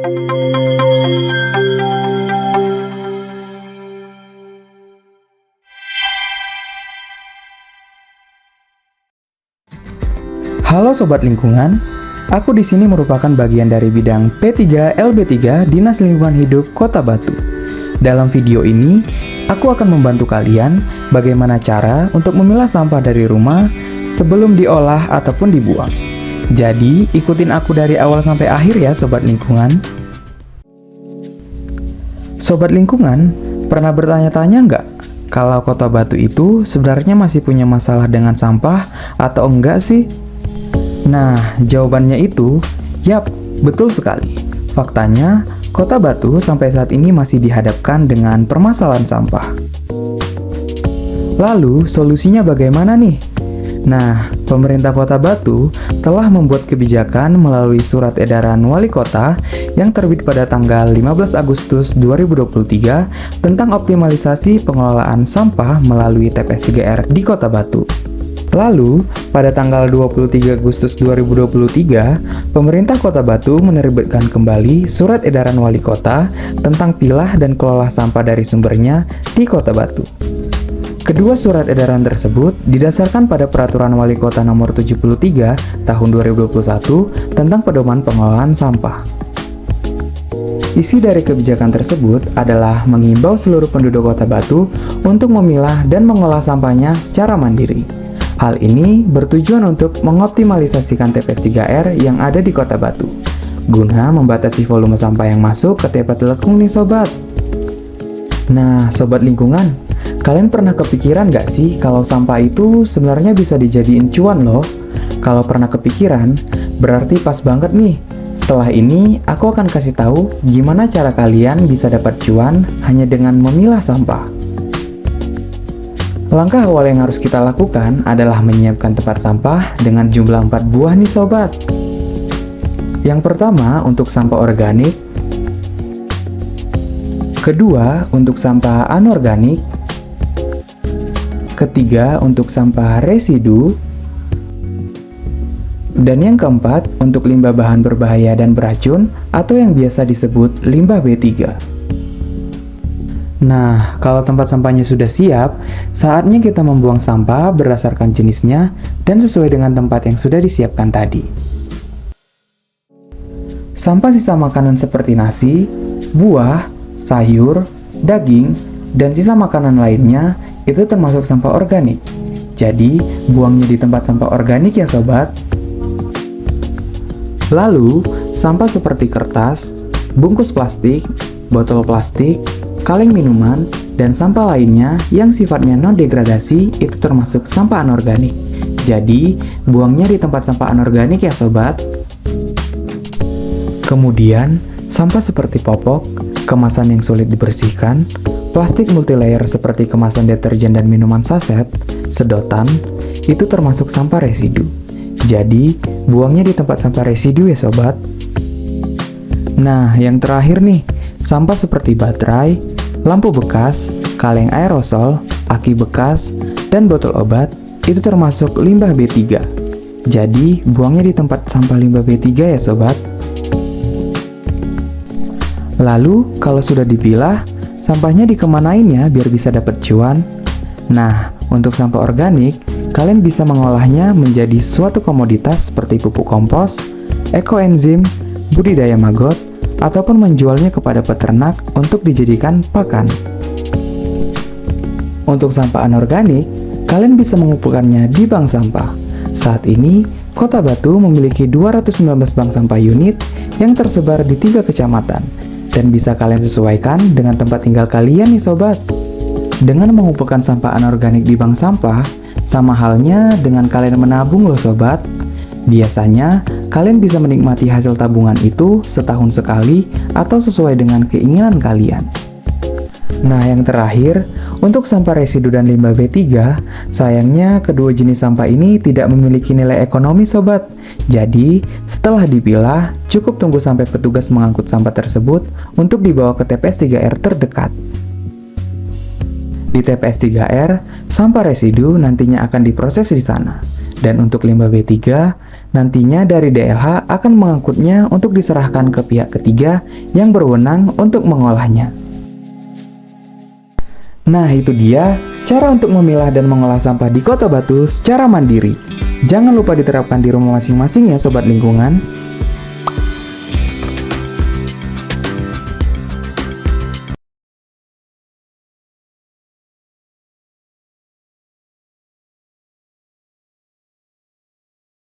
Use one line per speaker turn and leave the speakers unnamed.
Halo Sobat Lingkungan, aku di sini merupakan bagian dari bidang P3 LB3 Dinas Lingkungan Hidup Kota Batu. Dalam video ini, aku akan membantu kalian bagaimana cara untuk memilah sampah dari rumah sebelum diolah ataupun dibuang. Jadi, ikutin aku dari awal sampai akhir ya Sobat Lingkungan. Sobat Lingkungan, pernah bertanya-tanya nggak? Kalau Kota Batu itu sebenarnya masih punya masalah dengan sampah atau enggak sih? Nah, jawabannya itu, yap, betul sekali. Faktanya, Kota Batu sampai saat ini masih dihadapkan dengan permasalahan sampah. Lalu, solusinya bagaimana nih? Nah, pemerintah Kota Batu telah membuat kebijakan melalui surat edaran wali kota yang terbit pada tanggal 15 Agustus 2023 tentang optimalisasi pengelolaan sampah melalui TPS 3R di Kota Batu. Lalu, pada tanggal 23 Agustus 2023, pemerintah Kota Batu menerbitkan kembali surat edaran wali kota tentang pilah dan kelola sampah dari sumbernya di Kota Batu. Kedua surat edaran tersebut didasarkan pada Peraturan Wali Kota Nomor 73 Tahun 2021 tentang pedoman pengelolaan sampah. Isi dari kebijakan tersebut adalah mengimbau seluruh penduduk Kota Batu untuk memilah dan mengolah sampahnya secara mandiri. Hal ini bertujuan untuk mengoptimalisasikan TPS 3R yang ada di Kota Batu, guna membatasi volume sampah yang masuk ke TPS Telekung nih Sobat. Nah, Sobat Lingkungan, kalian pernah kepikiran nggak sih kalau sampah itu sebenarnya bisa dijadiin cuan loh? Kalau pernah kepikiran, berarti pas banget nih. Setelah ini, aku akan kasih tahu gimana cara kalian bisa dapat cuan hanya dengan memilah sampah. Langkah awal yang harus kita lakukan adalah menyiapkan tempat sampah dengan jumlah 4 buah nih Sobat. Yang pertama untuk sampah organik, kedua untuk sampah anorganik, ketiga untuk sampah residu, dan yang keempat untuk limbah bahan berbahaya dan beracun atau yang biasa disebut limbah B3. Nah, kalau tempat sampahnya sudah siap, saatnya kita membuang sampah berdasarkan jenisnya dan sesuai dengan tempat yang sudah disiapkan tadi. Sampah sisa makanan seperti nasi, buah, sayur, daging, dan sisa makanan lainnya itu termasuk sampah organik. Jadi, buangnya di tempat sampah organik ya Sobat. Lalu, sampah seperti kertas, bungkus plastik, botol plastik, kaleng minuman, dan sampah lainnya yang sifatnya non-degradasi itu termasuk sampah anorganik. Jadi, buangnya di tempat sampah anorganik ya Sobat. Kemudian, sampah seperti popok, kemasan yang sulit dibersihkan, plastik multilayer seperti kemasan deterjen dan minuman saset, sedotan, itu termasuk sampah residu. Jadi, buangnya di tempat sampah residu ya Sobat. Nah, yang terakhir nih, sampah seperti baterai, lampu bekas, kaleng aerosol, aki bekas, dan botol obat itu termasuk limbah B3. Jadi, buangnya di tempat sampah limbah B3 ya Sobat. Lalu, kalau sudah dipilah, sampahnya dikemanain ya biar bisa dapat cuan? Nah, untuk sampah organik, kalian bisa mengolahnya menjadi suatu komoditas seperti pupuk kompos, ekoenzim, budidaya maggot, ataupun menjualnya kepada peternak untuk dijadikan pakan. Untuk sampah anorganik, kalian bisa mengumpulkannya di bank sampah. Saat ini, Kota Batu memiliki 219 bank sampah unit yang tersebar di 3 kecamatan, dan bisa kalian sesuaikan dengan tempat tinggal kalian nih Sobat. Dengan mengumpulkan sampah anorganik di bank sampah, sama halnya dengan kalian menabung loh Sobat. Biasanya, kalian bisa menikmati hasil tabungan itu setahun sekali atau sesuai dengan keinginan kalian. Nah, yang terakhir, untuk sampah residu dan limbah B3, sayangnya kedua jenis sampah ini tidak memiliki nilai ekonomi Sobat. Jadi, setelah dipilah, cukup tunggu sampai petugas mengangkut sampah tersebut untuk dibawa ke TPS 3R terdekat. Di TPS 3R, sampah residu nantinya akan diproses di sana. Dan untuk limbah B3, Nantinya dari DLH akan mengangkutnya untuk diserahkan ke pihak ketiga yang berwenang untuk mengolahnya. Nah, itu dia cara untuk memilah dan mengolah sampah di Kota Batu secara mandiri. Jangan lupa diterapkan di rumah masing-masing ya Sobat Lingkungan.